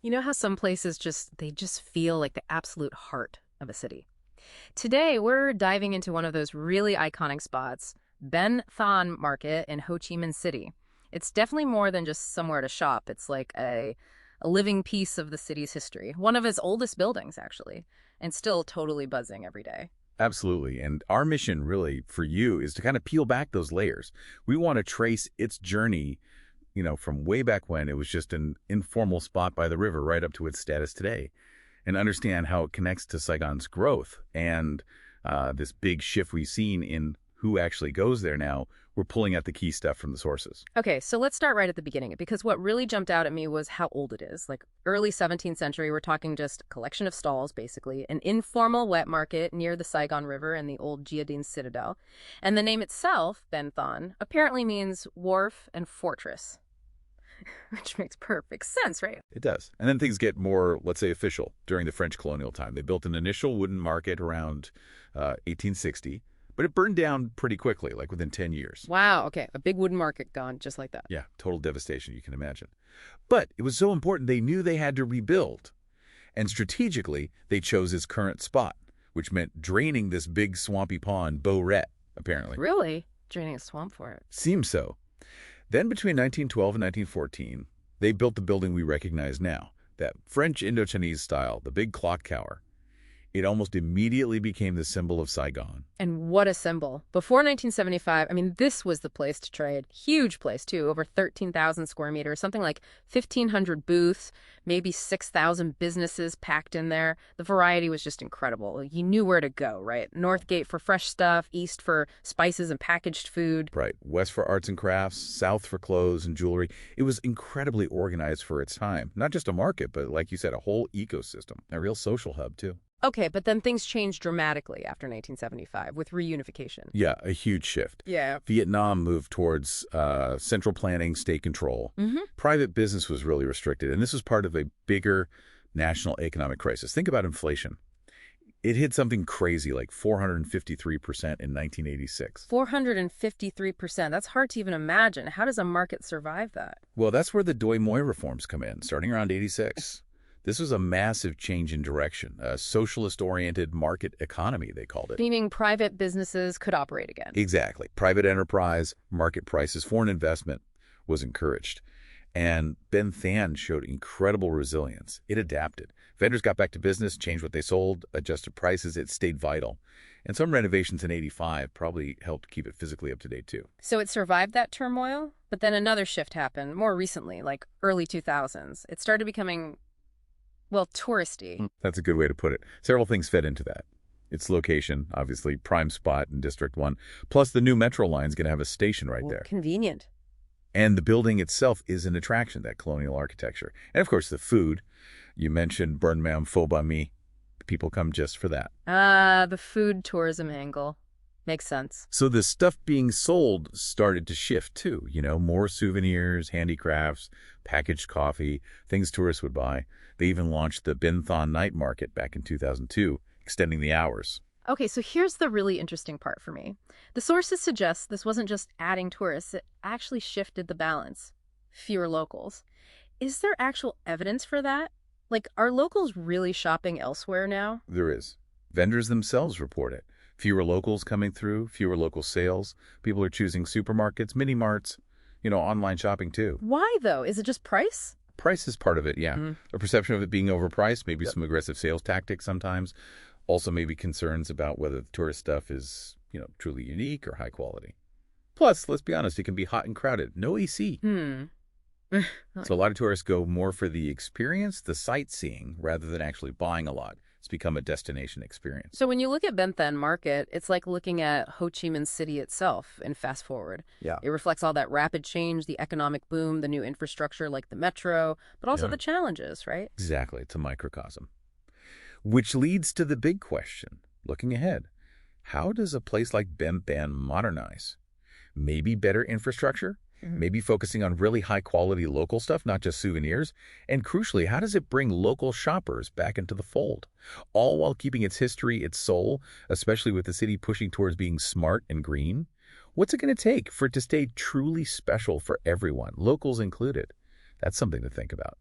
You know how some places they just feel like the absolute heart of a city? Today, we're diving into one of those really iconic spots, Ben Thanh Market in Ho Chi Minh City. It's definitely more than just somewhere to shop. It's like a living piece of the city's history, one of its oldest buildings, actually, and still totally buzzing every day. Absolutely. And our mission really for you is to kind of peel back those layers. We want to trace its journey, from way back when it was just an informal spot by the river right up to its status today and understand how it connects to Saigon's growth and this big shift we've seen in who actually goes there now. We're pulling out the key stuff from the sources. Okay, so let's start right at the beginning because what really jumped out at me was how old it is. Like early 17th century, we're talking just a collection of stalls, basically, an informal wet market near the Saigon River and the old Jiadin Citadel. And the name itself, Ben Thanh, apparently means wharf and fortress, which makes perfect sense, right? It does. And then things get more, let's say, official during the French colonial time. They built an initial wooden market around 1860, but it burned down pretty quickly, like within 10 years. Wow, okay, a big wooden market gone just like that. Yeah, total devastation, you can imagine. But it was so important they knew they had to rebuild. And strategically, they chose its current spot, which meant draining this big swampy pond, Beauret, apparently. Really? Draining a swamp for it. Seems so. Then between 1912 and 1914, they built the building we recognize now, that French Indochinese style, the big clock tower. It almost immediately became the symbol of Saigon. And what a symbol. Before 1975, I mean, this was the place to trade. Huge place, too. Over 13,000 square meters, something like 1,500 booths, maybe 6,000 businesses packed in there. The variety was just incredible. You knew where to go, right? North Gate for fresh stuff, east for spices and packaged food. Right. West for arts and crafts, south for clothes and jewelry. It was incredibly organized for its time. Not just a market, but like you said, a whole ecosystem. A real social hub, too. Okay, but then things changed dramatically after 1975 with reunification. Yeah, a huge shift. Yeah. Vietnam moved towards central planning, state control. Private business was really restricted, and this was part of a bigger national economic crisis. Think about inflation. It hit something crazy like 453% in 1986. 453%. That's hard to even imagine. How does a market survive that? Well, that's where the Doi Moi reforms come in, starting around 86. This was a massive change in direction, a socialist-oriented market economy, they called it. Meaning private businesses could operate again. Exactly. Private enterprise, market prices, foreign investment was encouraged. And Ben Thanh showed incredible resilience. It adapted. Vendors got back to business, changed what they sold, adjusted prices. It stayed vital. And some renovations in 85 probably helped keep it physically up to date, too. So it survived that turmoil, but then another shift happened more recently, like early 2000s. It started becoming, well, touristy. That's a good way to put it. Several things fed into that. Its location, obviously, prime spot in District 1. Plus, the new metro line's going to have a station right there. Convenient. And the building itself is an attraction, that colonial architecture. And, of course, the food. You mentioned Bern Mam Pho Ba Mi. People come just for that. Ah, the food tourism angle. Makes sense. So the stuff being sold started to shift, too. More souvenirs, handicrafts, packaged coffee, things tourists would buy. They even launched the Ben Thanh Night Market back in 2002, extending the hours. Okay, so here's the really interesting part for me. The sources suggest this wasn't just adding tourists, it actually shifted the balance. Fewer locals. Is there actual evidence for that? Like, are locals really shopping elsewhere now? There is. Vendors themselves report it. Fewer locals coming through, fewer local sales. People are choosing supermarkets, mini-marts, online shopping too. Why, though? Is it just price? Price is part of it, yeah. A perception of it being overpriced, maybe some aggressive sales tactics sometimes. Also maybe concerns about whether the tourist stuff is, truly unique or high quality. Plus, let's be honest, it can be hot and crowded. No AC. So a lot of tourists go more for the experience, the sightseeing, rather than actually buying a lot. It's become a destination experience. So when you look at Ben Thanh Market, it's like looking at Ho Chi Minh City itself and fast forward. Yeah. It reflects all that rapid change, the economic boom, the new infrastructure like the metro, but also the challenges, right? Exactly. It's a microcosm. Which leads to the big question, looking ahead. How does a place like Ben Thanh modernize? Maybe better infrastructure? Maybe focusing on really high-quality local stuff, not just souvenirs? And crucially, how does it bring local shoppers back into the fold? All while keeping its history, its soul, especially with the city pushing towards being smart and green? What's it going to take for it to stay truly special for everyone, locals included? That's something to think about.